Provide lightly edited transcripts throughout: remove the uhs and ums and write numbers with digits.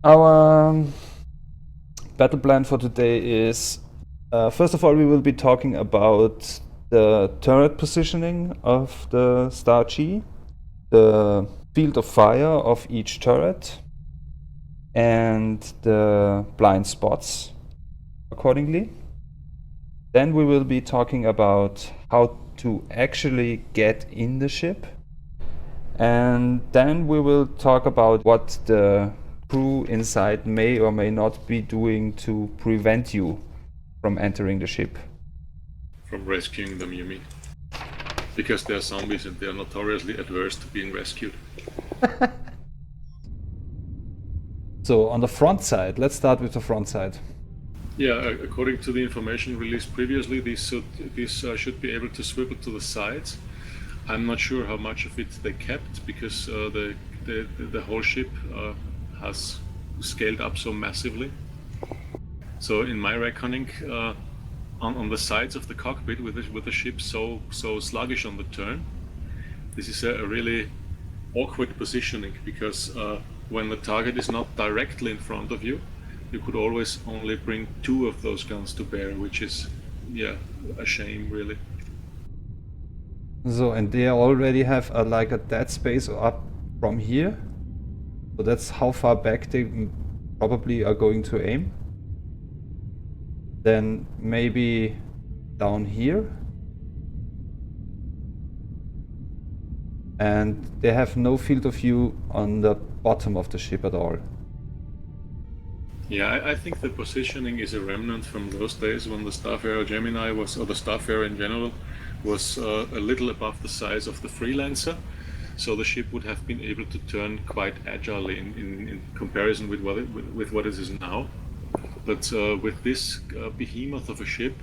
Our battle plan for today is, first of all, we will be talking about the turret positioning of the Star G, the field of fire of each turret, and the blind spots accordingly. Then we will be talking about how to actually get in the ship. And then we will talk about what the crew inside may or may not be doing to prevent you from entering the ship. From rescuing them, you mean? Because they're zombies and they're notoriously adverse to being rescued. So on the front side, let's start with the front side. Yeah, according to the information released previously, these should be able to swivel to the sides. I'm not sure how much of it they kept, because the whole ship has scaled up so massively. So in my reckoning, on the sides of the cockpit, with the ship so sluggish on the turn, this is a really awkward positioning, because when the target is not directly in front of you, you could always only bring 2 of those guns to bear, which is, yeah, a shame, really. So, and they already have like a dead space up from here. So that's how far back they probably are going to aim. Then maybe down here. And they have no field of view on the bottom of the ship at all. Yeah, I think the positioning is a remnant from those days when the Starfarer Gemini was, or the Starfarer in general, was a little above the size of the Freelancer. So the ship would have been able to turn quite agilely in comparison with what it is now. But with this behemoth of a ship,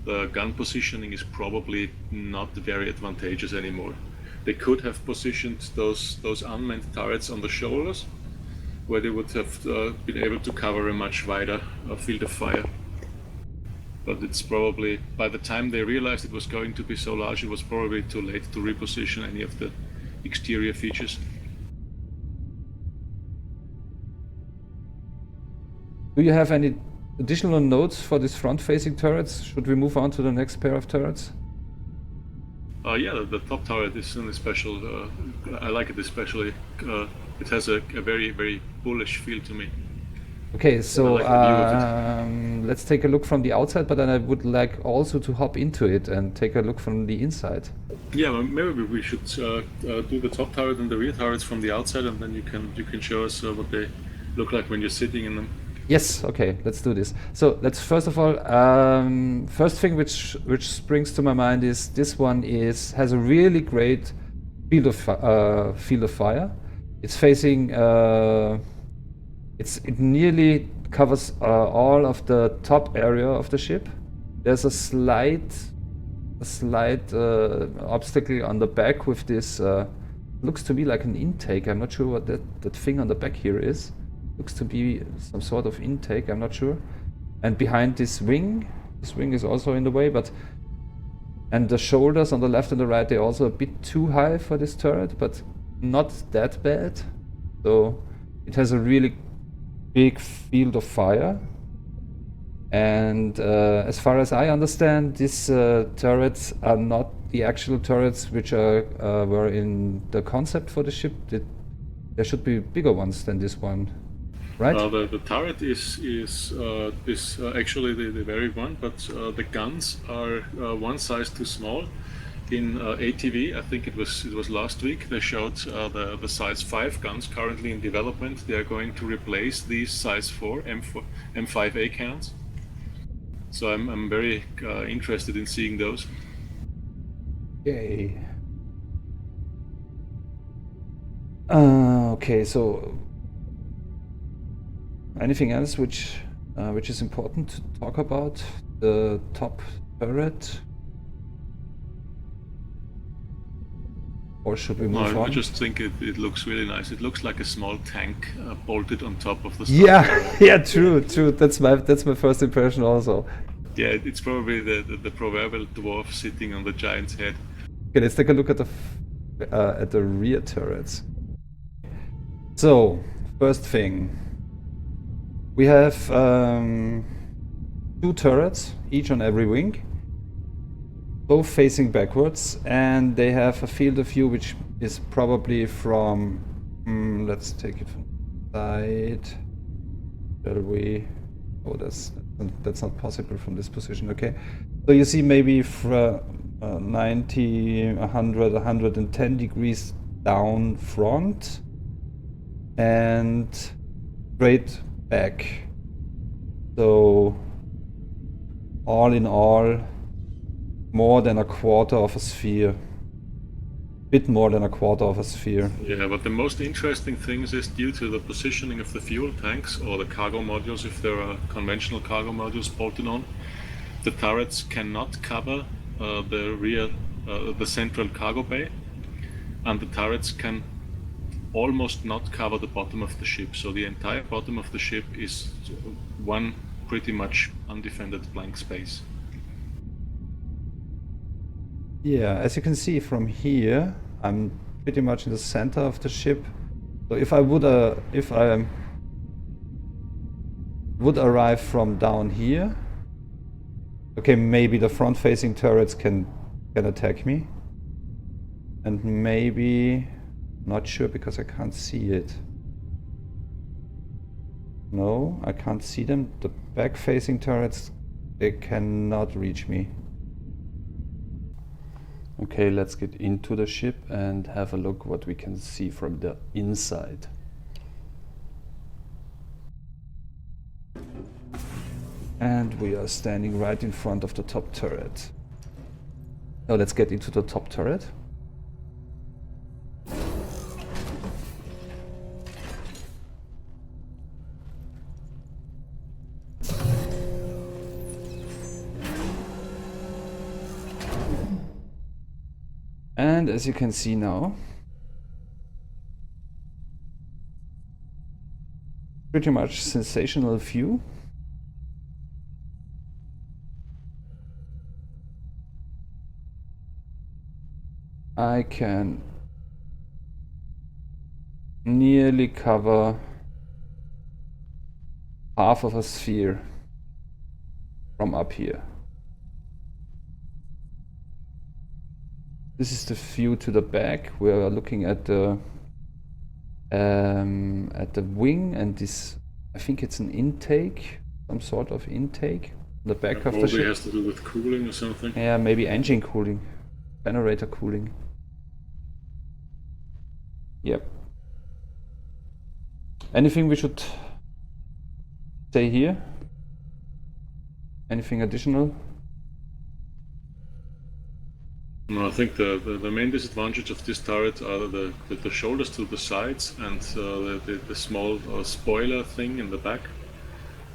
the gun positioning is probably not very advantageous anymore. They could have positioned those unmanned turrets on the shoulders, where they would have been able to cover a much wider field of fire. But it's probably, by the time they realized it was going to be so large, it was probably too late to reposition any of the exterior features. Do you have any additional notes for these front-facing turrets? Should we move on to the next pair of turrets? Yeah, the top turret is in a special. I like it especially. It has a very, very bullish feel to me. Okay, so like the view of let's take a look from the outside, but then I would like also to hop into it and take a look from the inside. Yeah, well, maybe we should do the top turret and the rear turrets from the outside, and then you can show us what they look like when you're sitting in them. Yes, okay, let's do this. So let's first of all, first thing which springs to my mind is this one has a really great field of fire. It's facing, it nearly covers all of the top area of the ship. There's a slight obstacle on the back with this. Looks to me like an intake. I'm not sure what that thing on the back here is. Looks to be some sort of intake, I'm not sure. And behind this wing is also in the way, and the shoulders on the left and the right, they're also a bit too high for this turret, but not that bad. So it has a really big field of fire. And as far as I understand, these turrets are not the actual turrets which were in the concept for the ship. There should be bigger ones than this one. Right? The turret is actually the very one, but the guns are one size too small. In ATV, I think it was last week, they showed the size 5 guns currently in development. They are going to replace these size 4 M5A cannons. So I'm very interested in seeing those. Okay. Okay, so anything else which is important to talk about? The top turret? Or should we move on? I just think it looks really nice. It looks like a small tank bolted on top of the Starfarer. Yeah, true. That's my first impression also. Yeah, it's probably the proverbial dwarf sitting on the giant's head. Okay, let's take a look at the rear turrets. So, first thing, We have 2 turrets, each on every wing, both facing backwards, and they have a field of view which is probably from... let's take it from the side. Shall we... Oh, that's not possible from this position. Okay, so you see maybe from 90, 100, 110 degrees down front and straight back. So all in all, more than a quarter of a sphere. Bit more than a quarter of a sphere. Yeah, but the most interesting thing is due to the positioning of the fuel tanks or the cargo modules, if there are conventional cargo modules bolted on, the turrets cannot cover the rear, the central cargo bay, and the turrets can almost not cover the bottom of the ship. So the entire bottom of the ship is one pretty much undefended blank space. Yeah, as you can see from here, I'm pretty much in the center of the ship. So if I would arrive from down here, okay, maybe the front-facing turrets can attack me, and maybe, not sure because I can't see it. No, I can't see them. The back-facing turrets, they cannot reach me. Okay, let's get into the ship and have a look what we can see from the inside. And we are standing right in front of the top turret. Now let's get into the top turret. And as you can see now, pretty much sensational view. I can nearly cover half of a sphere from up here. This is the view to the back. We are looking at the wing, and this, I think it's an intake, some sort of intake. The back of the ship. Probably has to do with cooling or something. Yeah, maybe engine cooling, generator cooling. Yep. Anything we should say here? Anything additional? No, I think the main disadvantage of this turret are the shoulders to the sides and the small spoiler thing in the back.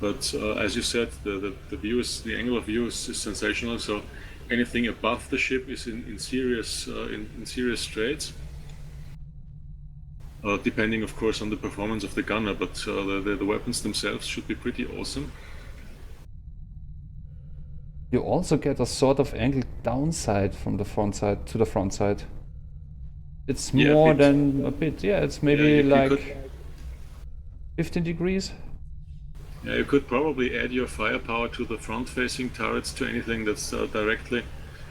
But as you said, the view is, the angle of view is sensational. So anything above the ship is in serious straits. Depending, of course, on the performance of the gunner, but the weapons themselves should be pretty awesome. You also get a sort of angled downside from the front side to the front side. It's more than a bit, yeah, it's maybe like 15 degrees. Yeah, you could probably add your firepower to the front-facing turrets, to anything that's directly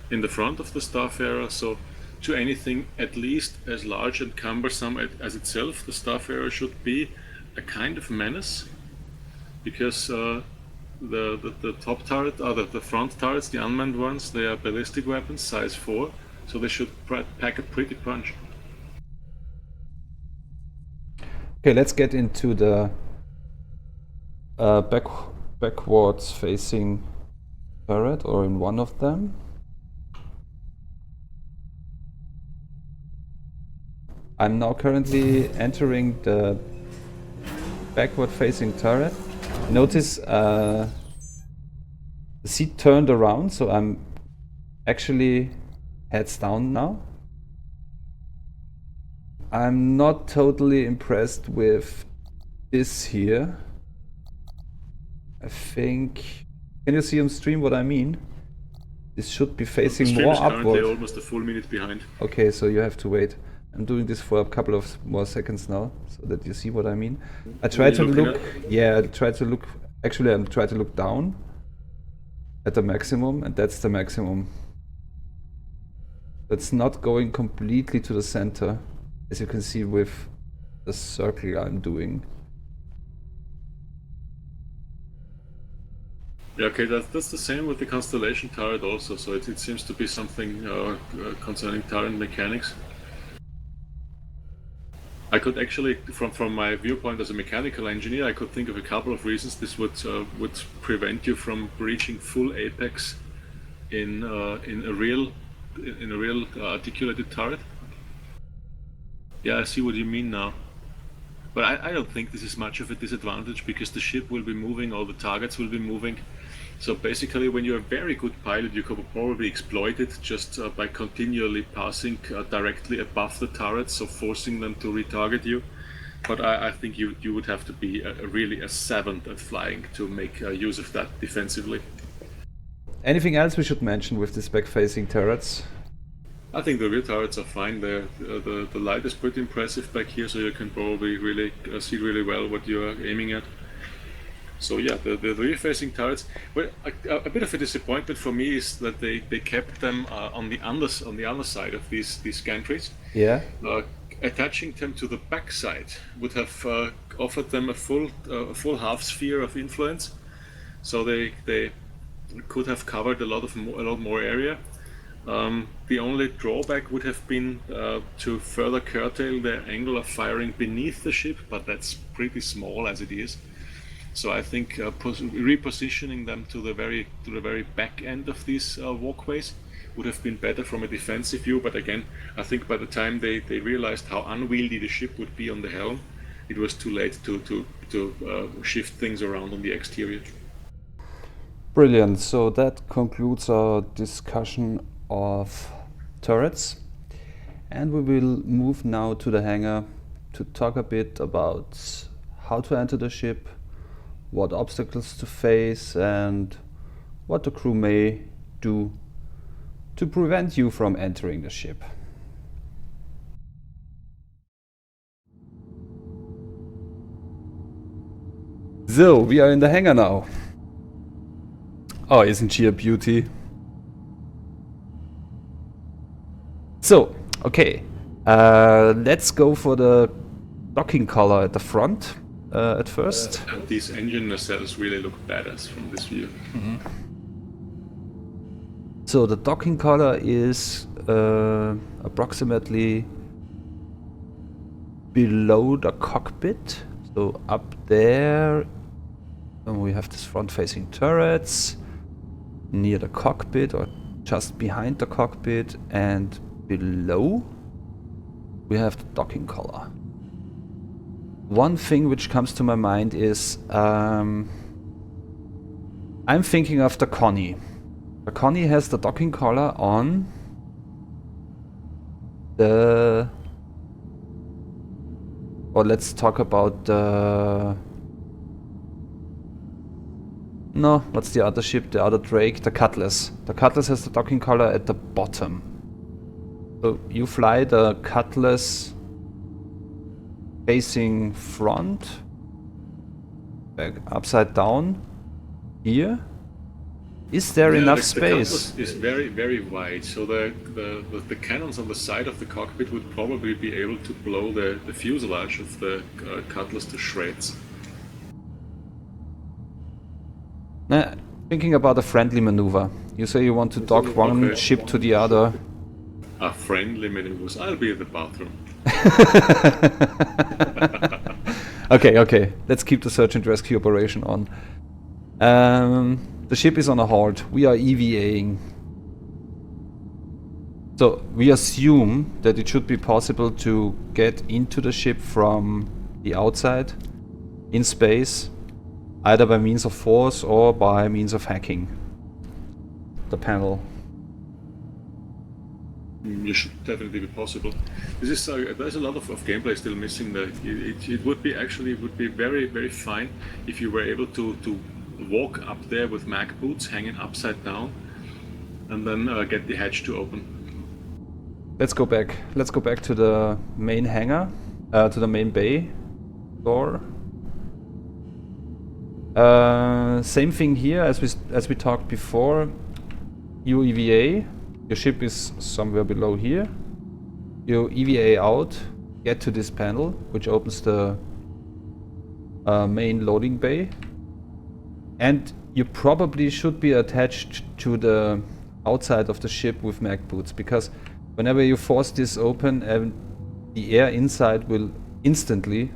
in the front of the Starfarer, so to anything at least as large and cumbersome as itself. The Starfarer should be a kind of menace, because the top turret, the front turrets, the unmanned ones, they are ballistic weapons, size 4, so they should pack a pretty punch. Okay, let's get into the backwards facing turret, or in one of them. I'm now currently entering the backward facing turret. Notice the seat turned around, so I'm actually heads down now. I'm not totally impressed with this here. I think, can you see on stream what I mean? This should be facing more upward. Currently almost a full minute behind. Okay, so you have to wait. I'm doing this for a couple of more seconds now, so that you see what I mean. I try What are to you looking look, yeah, I try to look, actually I try to look down at the maximum, and that's the maximum. It's not going completely to the center, as you can see with the circle I'm doing. Yeah, okay, that's the same with the constellation turret also. So it seems to be something concerning turret mechanics. I could actually, from my viewpoint as a mechanical engineer, I could think of a couple of reasons this would prevent you from reaching full apex in a real articulated turret. Yeah, I see what you mean now. But I don't think this is much of a disadvantage because the ship will be moving, all the targets will be moving. So basically, when you're a very good pilot, you could probably exploit it just by continually passing directly above the turrets, so forcing them to retarget you. But I think you would have to be really a savant at flying to make use of that defensively. Anything else we should mention with these back-facing turrets? I think the rear turrets are fine. The light is pretty impressive back here, so you can probably really see really well what you're aiming at. So yeah, the rear-facing turrets. Well, a bit of a disappointment for me is that they kept them on the underside of these gantries. Yeah. Attaching them to the backside would have offered them a full half sphere of influence. So they could have covered a lot more area. The only drawback would have been to further curtail the angle of firing beneath the ship, but that's pretty small as it is. So I think repositioning them to the very back end of these walkways would have been better from a defensive view. But again, I think by the time they realized how unwieldy the ship would be on the helm, it was too late to shift things around on the exterior. Brilliant. So that concludes our discussion of turrets, and we will move now to the hangar to talk a bit about how to enter the ship, what obstacles to face, and what the crew may do to prevent you from entering the ship. So, we are in the hangar now. Oh, isn't she a beauty? So, okay, let's go for the docking collar at the front at first. And these engine nacelles really look badass from this view. Mm-hmm. So the docking collar is approximately below the cockpit. So up there, and we have this front-facing turrets near the cockpit or just behind the cockpit, and below we have the docking collar. One thing which comes to my mind is I'm thinking of the Connie. The Connie has the docking collar on the... Or let's talk about the... No, what's the other ship, the other Drake? The Cutlass. The Cutlass has the docking collar at the bottom. So you fly the Cutlass facing front, back upside down, here. Is there enough space? The Cutlass is very, very wide, so the cannons on the side of the cockpit would probably be able to blow the fuselage of the Cutlass to shreds. Thinking about a friendly maneuver. You say you want to dock one ship to the other. A friendly maneuvers. I'll be in the bathroom. Okay. Let's keep the search and rescue operation on. The ship is on a halt. We are EVAing. So we assume that it should be possible to get into the ship from the outside in space, either by means of force or by means of hacking the panel. It should definitely be possible. This is there's a lot of gameplay still missing there. It would be very, very fine if you were able to walk up there with mag boots hanging upside down and then get the hatch to open. let's go back. Let's go back to the main hangar, to the main bay door. Same thing here as we talked before. You EVA. Your ship is somewhere below here. You EVA out, get to this panel, which opens the main loading bay, and you probably should be attached to the outside of the ship with mag boots, because whenever you force this open, the air inside will instantly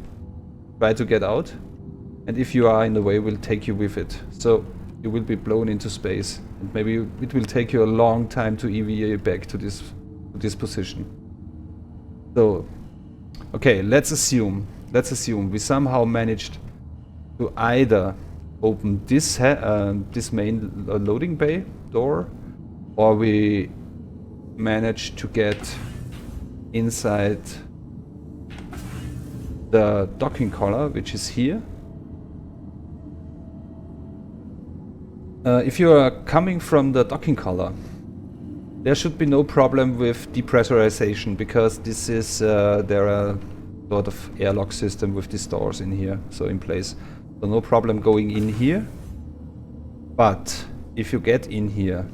try to get out, and if you are in the way, will take you with it. So you will be blown into space, and maybe it will take you a long time to EVA back to this position. So, okay, let's assume we somehow managed to either open this main loading bay door, or we managed to get inside the docking collar, which is here. If you are coming from the docking collar, there should be no problem with depressurization, because this is there are sort of airlock system with these doors in here, so in place. So no problem going in here. But if you get in here,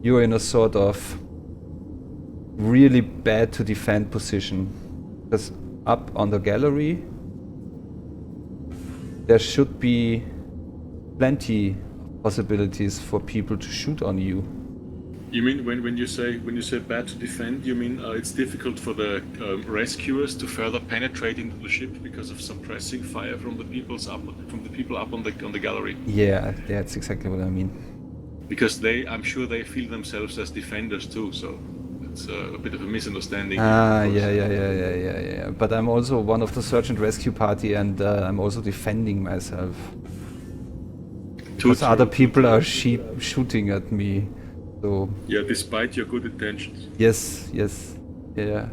you're in a sort of really bad to defend position, because up on the gallery there should be plenty of possibilities for people to shoot on you. You mean when you say bad to defend, you mean it's difficult for the rescuers to further penetrate into the ship because of suppressing fire from the people up on the gallery? Yeah, that's exactly what I mean. Because I'm sure they feel themselves as defenders too, so it's a bit of a misunderstanding. Yeah. But I'm also one of the search and rescue party, and I'm also defending myself. Because other people are shooting at me. So yeah, despite your good intentions. Yes, yeah,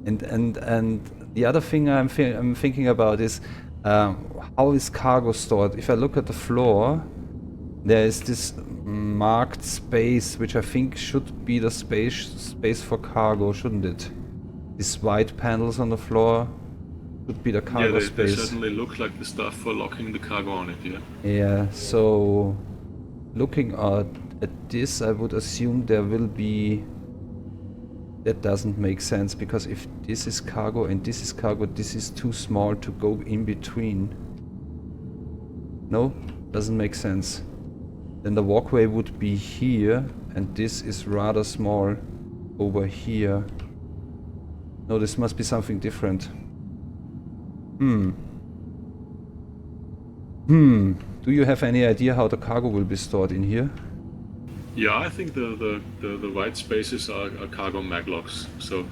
and the other thing I'm thinking about is how is cargo stored? If I look at the floor, there is this marked space, which I think should be the space for cargo, shouldn't it? These white panels on the floor should be the cargo space. They certainly look like the stuff for locking the cargo on it. Yeah. Yeah. So looking at this, I would assume there will be... That doesn't make sense, because if this is cargo and this is cargo, this is too small to go in between. No? Doesn't make sense. Then the walkway would be here, and this is rather small over here. No, this must be something different. Do you have any idea how the cargo will be stored in here? Yeah, I think the white spaces are cargo maglocks. So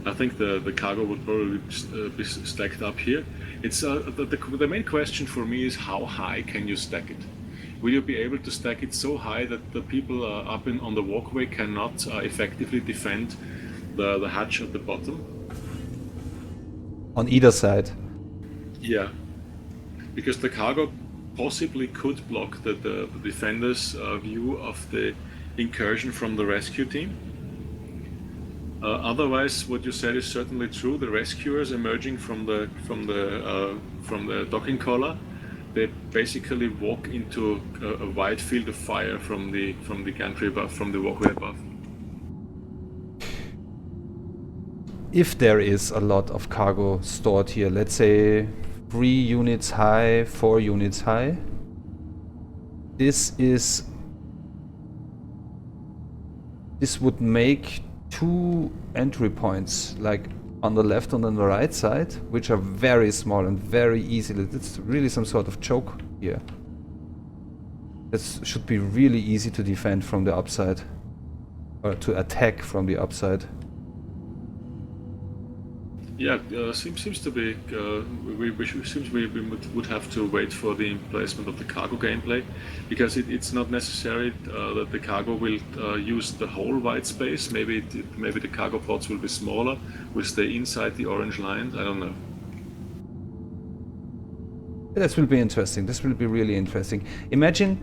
I think the cargo would probably be stacked up here. It's the main question for me is how high can you stack it? Will you be able to stack it so high that the people up on the walkway cannot effectively defend the hatch at the bottom? On either side? Yeah, because the cargo possibly could block the defenders' view of the incursion from the rescue team. Otherwise, what you said is certainly true. The rescuers emerging from the docking collar, they basically walk into a wide field of fire from the gantry above, from the walkway above. If there is a lot of cargo stored here, let's say 3 units high, 4 units high, this would make 2 entry points, like on the left and on the right side, which are very small and very easily. It's really some sort of choke here. This should be really easy to defend from the upside, or to attack from the upside. Yeah, seems to be. We would have to wait for the emplacement of the cargo gameplay, because it's not necessary that the cargo will use the whole white space. Maybe the cargo pods will be smaller, will stay inside the orange lines. I don't know. This will be interesting. This will be really interesting. Imagine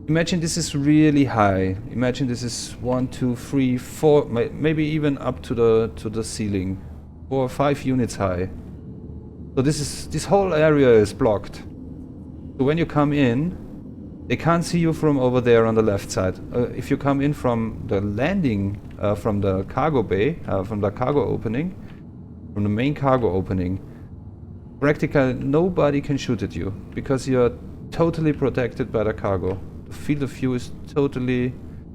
Imagine this is really high. Imagine this is 1, 2, 3, 4, maybe even up to the ceiling, 4 or 5 units high. So this whole area is blocked. So when you come in, they can't see you from over there on the left side. If you come in from the landing, from the cargo bay, from the cargo opening, from the main cargo opening, practically nobody can shoot at you because you're totally protected by the cargo. The field of view is totally,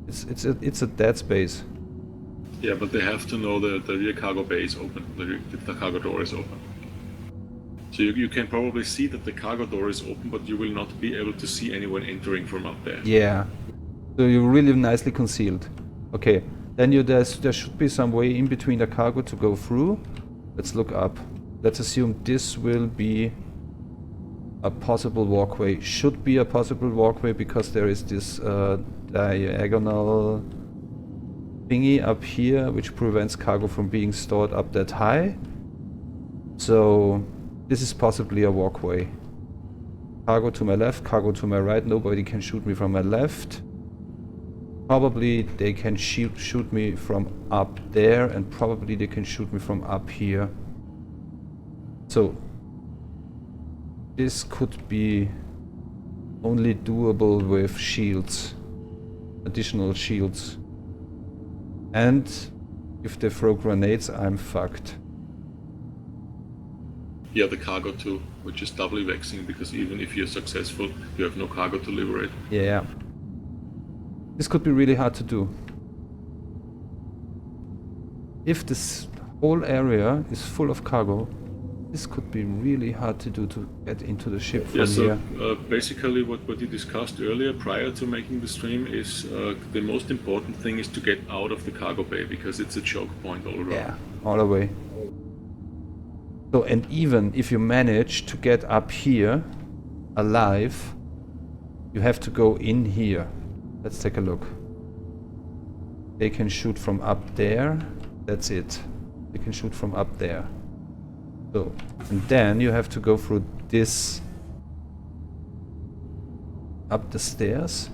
it's a dead space. Yeah, but they have to know that the rear cargo bay is open, the cargo door is open. So you can probably see that the cargo door is open, but you will not be able to see anyone entering from up there. Yeah. So you're really nicely concealed. Okay, then there should be some way in between the cargo to go through. Let's look up. Let's assume this will be a possible walkway. Should be a possible walkway because there is this diagonal thingy up here which prevents cargo from being stored up that high. So this is possibly a walkway. Cargo to my left, cargo to my right. Nobody can shoot me from my left. Probably they can shoot me from up there, and probably they can shoot me from up here. So this could be only doable with shields, additional shields. And if they throw grenades, I'm fucked. Yeah, the cargo too, which is doubly vexing because even if you're successful, you have no cargo to liberate. Yeah. This could be really hard to do. If this whole area is full of cargo, this could be really hard to do to get into the ship from here. Basically what you discussed earlier prior to making the stream is the most important thing is to get out of the cargo bay because it's a choke point all around. Yeah, all the way. So, and even if you manage to get up here alive, you have to go in here. Let's take a look. They can shoot from up there. That's it. They can shoot from up there. So, and then you have to go through this up the stairs.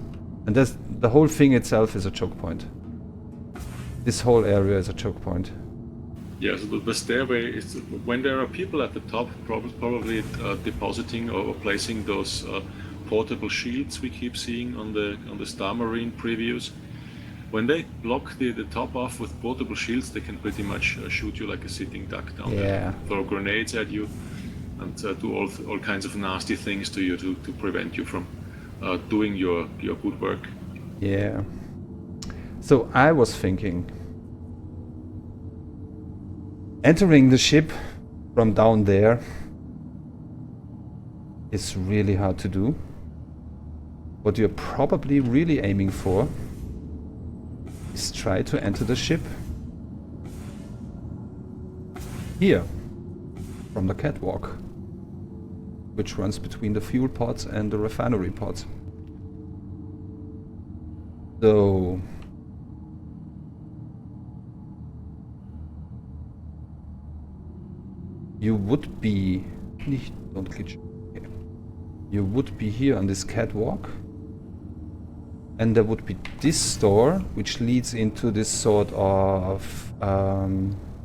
And that's, the whole thing itself is a choke point. This whole area is a choke point. Yeah, so the stairway is when there are people at the top, probably depositing or placing those portable shields we keep seeing on the Star Marine previews. When they block the top off with portable shields, they can pretty much shoot you like a sitting duck down there, throw grenades at you, and do all kinds of nasty things to you to prevent you from doing your good work. Yeah. So I was thinking, entering the ship from down there is really hard to do. What you're probably really aiming for is try to enter the ship here from the catwalk, which runs between the fuel pods and the refinery pods. So you would be don't glitch. Okay. You would be here on this catwalk, and there would be this door which leads into this sort of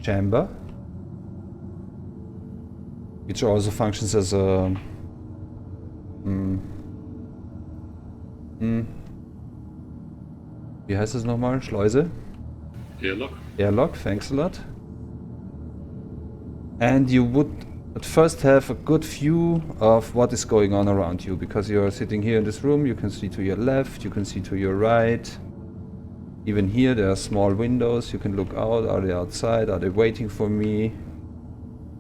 chamber, which also functions as a wie heißt es nochmal? Schleuse? Airlock. Airlock, thanks a lot. And you would at first have a good view of what is going on around you, because you're sitting here in this room, you can see to your left, you can see to your right. Even here there are small windows, you can look out. Are they outside? Are they waiting for me?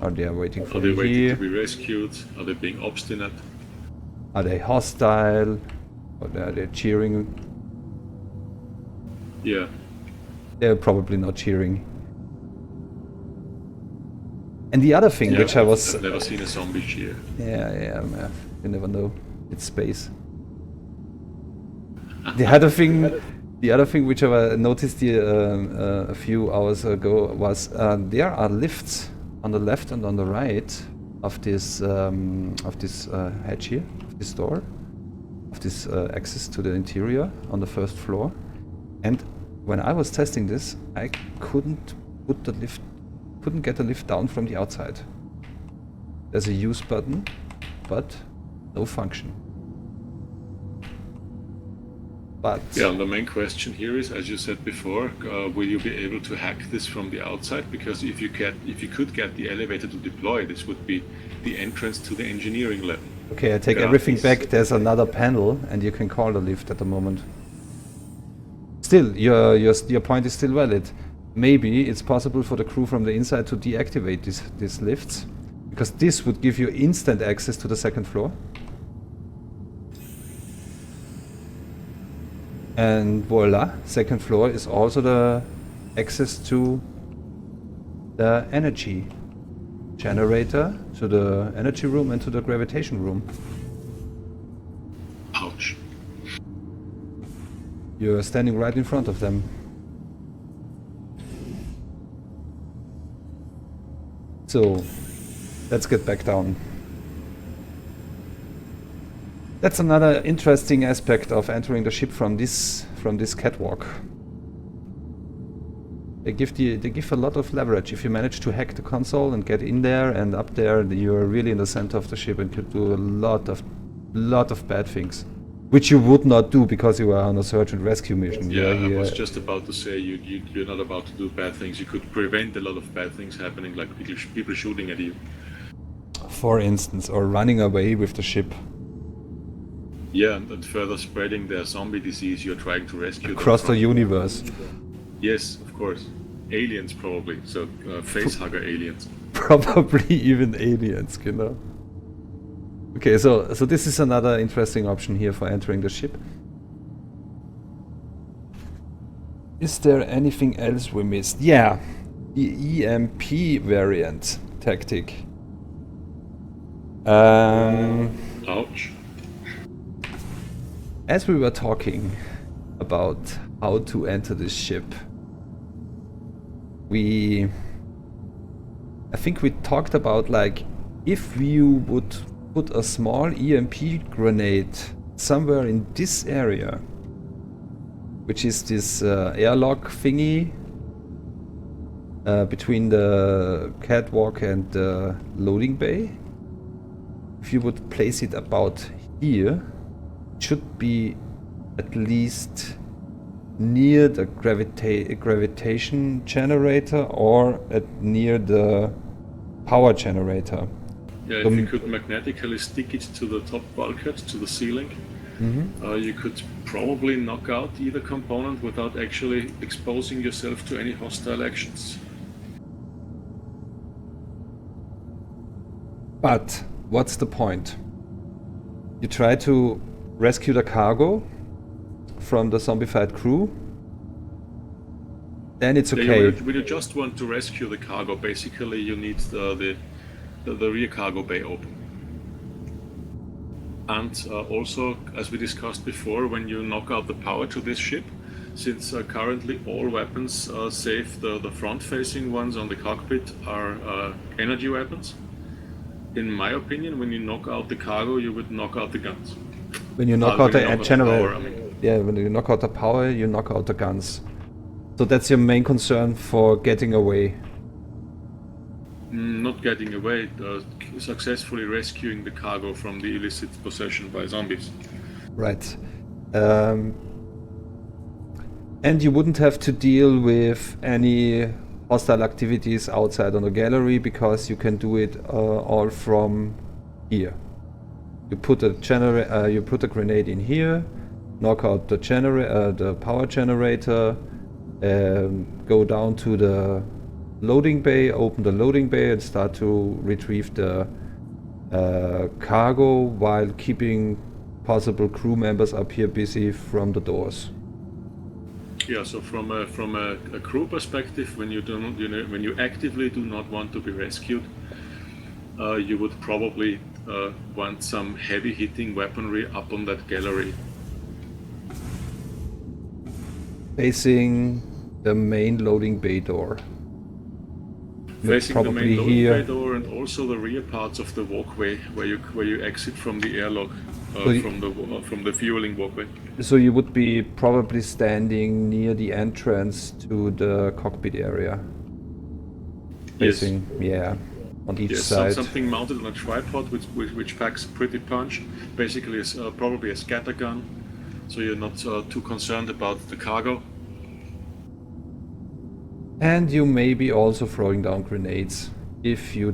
Are they waiting for me here? Are they waiting to be rescued? Are they being obstinate? Are they hostile? Or are they cheering? Yeah. They're probably not cheering. And the other thing which I've never seen a zombie cheer. Yeah, you never know. It's space. The other thing which I noticed a few hours ago was there are lifts on the left and on the right of this hatch here, of this door. access to the interior on the first floor. And when I was testing this, I couldn't get the lift down from the outside. There's a use button, but no function. But yeah, and the main question here is, as you said before, will you be able to hack this from the outside? Because if you could get the elevator to deploy, this would be the entrance to the engineering level. Okay, I take everything back. There's another panel, and you can call the lift at the moment. Still, your point is still valid. Maybe it's possible for the crew from the inside to deactivate these lifts, because this would give you instant access to the second floor. And voila, second floor is also the access to the energy generator, to the energy room and to the gravitation room. Ouch. You're standing right in front of them. So, let's get back down. That's another interesting aspect of entering the ship from this catwalk. They give a lot of leverage. If you manage to hack the console and get in there and up there, you're really in the center of the ship and could do a lot of bad things, which you would not do because you are on a search and rescue mission. Yeah, I was just about to say you're not about to do bad things. You could prevent a lot of bad things happening, like people shooting at you, for instance, or running away with the ship. Yeah, and further spreading their zombie disease you're trying to rescue across the universe. Yes, of course. Aliens probably, so facehugger aliens. Probably even aliens, you know. Okay, so this is another interesting option here for entering the ship. Is there anything else we missed? Yeah, the EMP variant tactic. Ouch. As we were talking about how to enter this ship, I think we talked about, like, if you would put a small EMP grenade somewhere in this area, which is this airlock thingy between the catwalk and the loading bay, if you would place it about here, should be at least near the gravitation generator or near the power generator. Yeah, if you could magnetically stick it to the top bulkhead, to the ceiling, you could probably knock out either component without actually exposing yourself to any hostile actions. But what's the point? You try to rescue the cargo from the zombified crew, then it's okay. When you just want to rescue the cargo, basically you need the rear cargo bay open. And also, as we discussed before, when you knock out the power to this ship, since currently all weapons, save the front-facing ones on the cockpit, are energy weapons, in my opinion, when you knock out the cargo, you would knock out the guns. When you knock out the generator, yeah, when you knock out the power, you knock out the guns. So that's your main concern for getting away. Not getting away, successfully rescuing the cargo from the illicit possession by zombies. Right. And you wouldn't have to deal with any hostile activities outside on the gallery because you can do it all from here. You put a grenade in here, knock out the power generator, go down to the loading bay, open the loading bay and start to retrieve the cargo while keeping possible crew members up here busy from the doors. Yeah, so from a crew perspective, when you actively do not want to be rescued, you would probably want some heavy hitting weaponry up on that gallery. Facing the main loading bay door. Facing the probably main loading here. bay door and also the rear parts of the walkway where you exit from the airlock, from the fueling walkway. So you would be probably standing near the entrance to the cockpit area. Facing, yeah, on each side. Something mounted on a tripod which packs a pretty punch. Basically, it's probably a scatter gun, so you're not too concerned about the cargo. And you may be also throwing down grenades if you're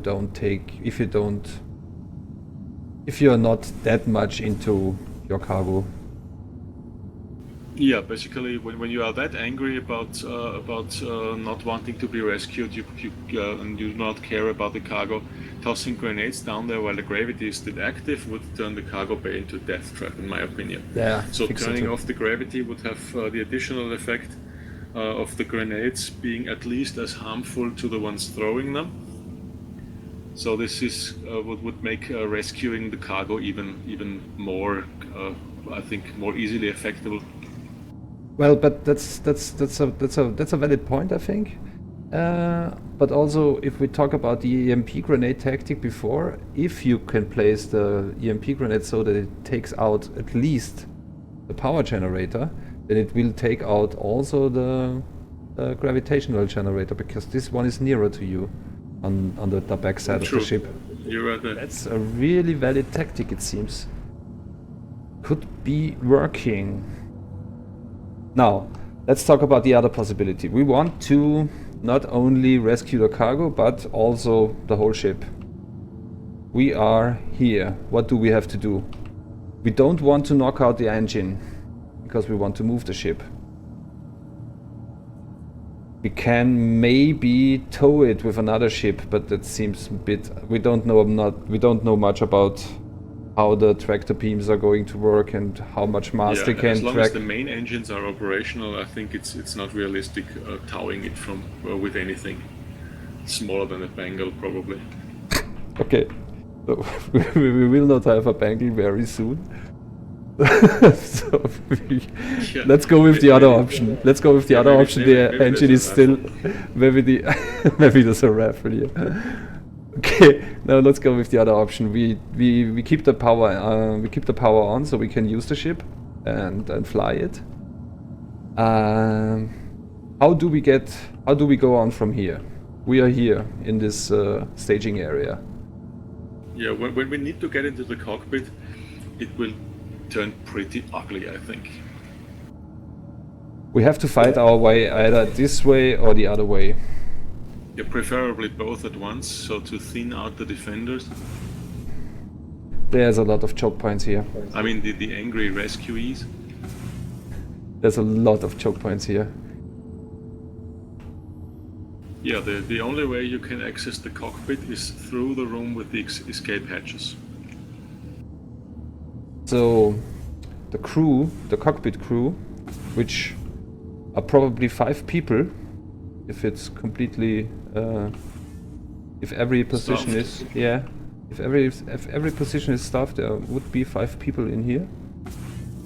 not that much into your cargo. Yeah, basically, when you are that angry about not wanting to be rescued, and you do not care about the cargo, tossing grenades down there while the gravity is still active would turn the cargo bay into a death trap, in my opinion. Yeah. So turning off the gravity would have the additional effect of the grenades being at least as harmful to the ones throwing them. So this is would make rescuing the cargo even more, I think, more easily effective. Well, but that's a valid point, I think. But also, if we talk about the EMP grenade tactic before, if you can place the EMP grenade so that it takes out at least the power generator, then it will take out also the gravitational generator, because this one is nearer to you on the back side of the ship. You're right there. That's a really valid tactic, it seems. Could be working. Now, let's talk about the other possibility. We want to not only rescue the cargo, but also the whole ship. We are here. What do we have to do? We don't want to knock out the engine, because we want to move the ship. We can maybe tow it with another ship, but that seems a bit... We don't know much about how the tractor beams are going to work and how much mass they can as long track. as the main engines are operational, I think it's not realistic towing it from with anything smaller than a bangle, probably. Okay, so we will not have a bangle very soon. So let's go with the other option. Let's go with the other option. The engine is still maybe there's a raffle here. Okay, now let's go with the other option. We keep the power on, so we can use the ship and fly it. How do we go on from here? We are here in this staging area. Yeah, when we need to get into the cockpit, it will turn pretty ugly, I think. We have to fight our way either this way or the other way. Yeah, preferably both at once, so to thin out the defenders. There's a lot of choke points here. I mean, the angry rescuees. There's a lot of choke points here. Yeah, the only way you can access the cockpit is through the room with the escape hatches. So, the crew, the cockpit crew, which are probably 5 people, if it's completely, if every position is, if every position is staffed, there would be 5 people in here.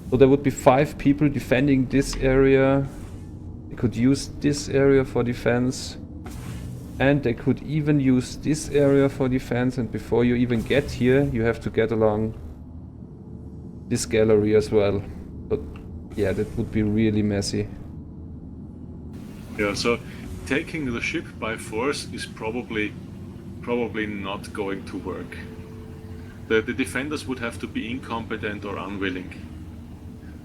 So there would be 5 people defending this area. They could use this area for defense, and they could even use this area for defense. And before you even get here, you have to get along this gallery as well. But yeah, that would be really messy. Yeah, so taking the ship by force is probably not going to work. The defenders would have to be incompetent or unwilling.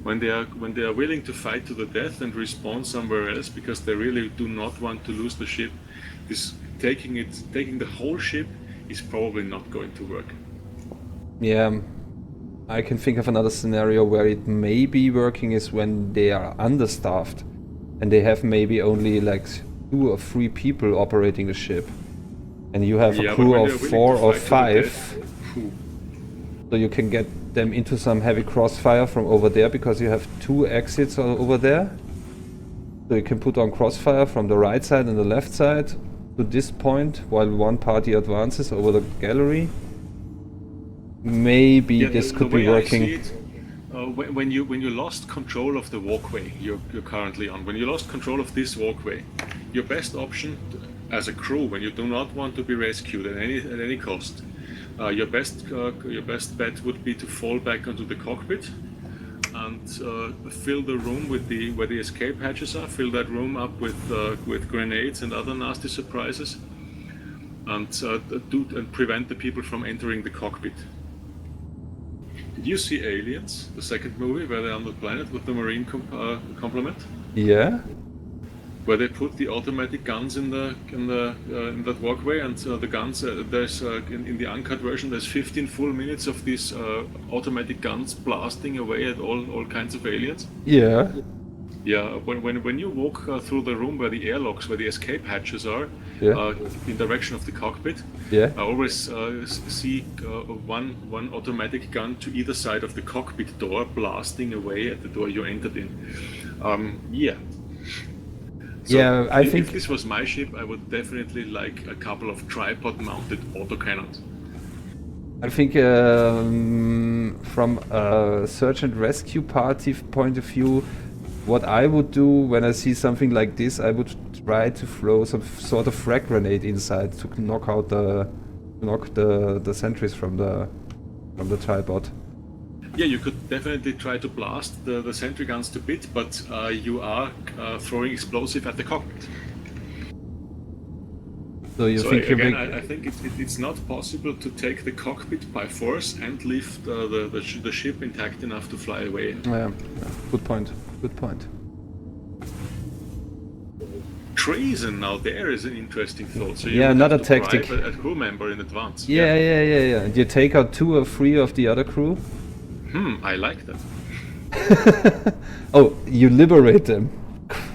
When they are willing to fight to the death and respawn somewhere else because they really do not want to lose the ship, taking the whole ship is probably not going to work. Yeah, I can think of another scenario where it may be working is when they are understaffed and they have maybe only like 2 or 3 people operating the ship, and you have a crew of 4 or 5, so you can get them into some heavy crossfire from over there because you have 2 exits over there. So you can put on crossfire from the right side and the left side to this point while one party advances over the gallery. Maybe this could be working. When you lost control of the walkway you're currently on, when you lost control of this walkway, your best option as a crew, when you do not want to be rescued at any cost, your best bet would be to fall back onto the cockpit and fill the room with where the escape hatches are. Fill that room up with grenades and other nasty surprises, and prevent the people from entering the cockpit. Did you see Aliens, the second movie, where they're on the planet with the Marine complement? Yeah. Where they put the automatic guns in that walkway, and the guns there's in the uncut version there's 15 full minutes of these automatic guns blasting away at all kinds of aliens. Yeah. Yeah, when you walk through the room where the airlocks, where the escape hatches are, Yeah. in direction of the cockpit, Yeah. I always see one automatic gun to either side of the cockpit door, blasting away at the door you entered in. Yeah. So Yeah, I think if this was my ship, I would definitely like a couple of tripod-mounted autocannons. I think from a search and rescue party point of view, what I would do when I see something like this, I would try to throw some sort of frag grenade inside to knock the sentries from the tripod. Yeah, you could definitely try to blast the sentry guns to bits, but you are throwing explosive at the cockpit. So you So think again, you're I think it's not possible to take the cockpit by force and leave the ship intact enough to fly away. Yeah, good point. Good point. Treason, now there is an interesting thought. So you Yeah, would another have to tactic. bribe a crew member in advance. Yeah. You take out 2 or 3 of the other crew. I like that. Oh, you liberate them.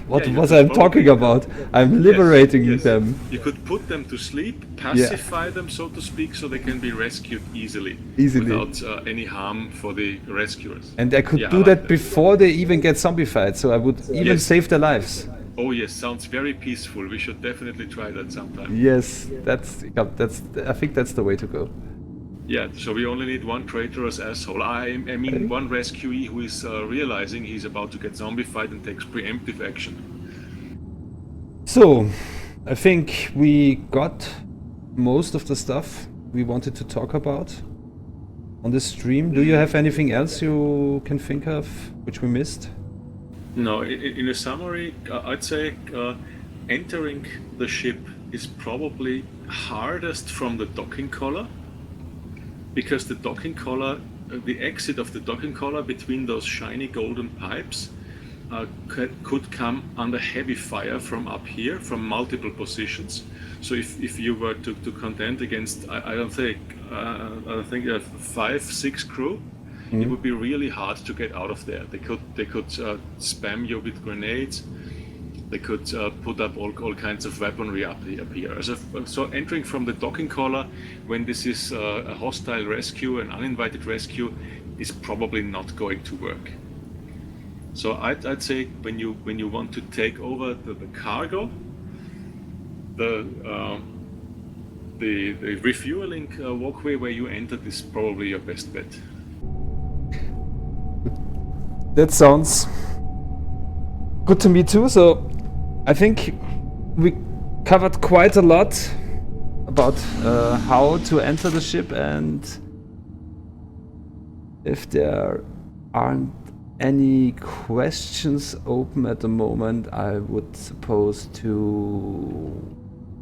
What Yeah, you was could I talking about? I'm liberating Yes. them. You could put them to sleep, pacify them, so to speak, so they can be rescued easily. Without any harm for the rescuers. And I could Yeah, do I like that before they even get zombified, so I would even Yes. save their lives. Oh yes, sounds very peaceful. We should definitely try that sometime. Yes, that's. I think that's the way to go. Yeah, so we only need one traitorous asshole. I mean, one rescuee who is realizing he's about to get zombified and takes preemptive action. So, I think we got most of the stuff we wanted to talk about on the stream. Do you have anything else you can think of which we missed? No, in a summary, I'd say entering the ship is probably hardest from the docking collar, because the docking collar, the exit of the docking collar between those shiny golden pipes could come under heavy fire from up here, from multiple positions. So if you were to contend against, I don't think 5-6 crew, it would be really hard to get out of there. They could spam you with grenades. They could put up all kinds of weaponry up here. So entering from the docking collar, when this is a hostile rescue, an uninvited rescue, is probably not going to work. So I'd say when you want to take over the cargo, the refueling walkway where you entered is probably your best bet. That sounds good to me too. So I think we covered quite a lot about how to enter the ship, and if there aren't any questions open at the moment, I would suppose to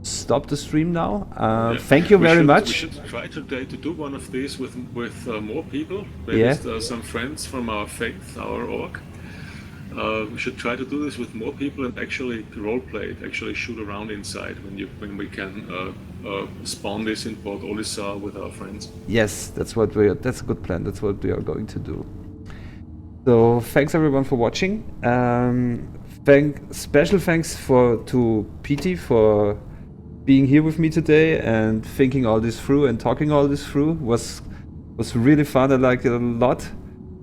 stop the stream now. Thank you very much. We should try today to do one of these with more people. Maybe some friends from our faith, our org. We should try to do this with more people and actually roleplay it, actually shoot around inside when we can spawn this in Port Olisar with our friends. Yes, that's a good plan. That's what we are going to do. So thanks everyone for watching. Special thanks to PT for being here with me today and thinking all this through and talking all this through. Was really fun. I liked it a lot.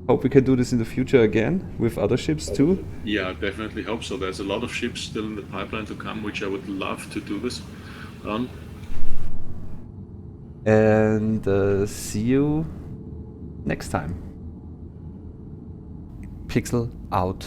Hope we can do this in the future again with other ships too. Yeah, definitely hope so. There's a lot of ships still in the pipeline to come, which I would love to do this on. And see you next time. Pixel out.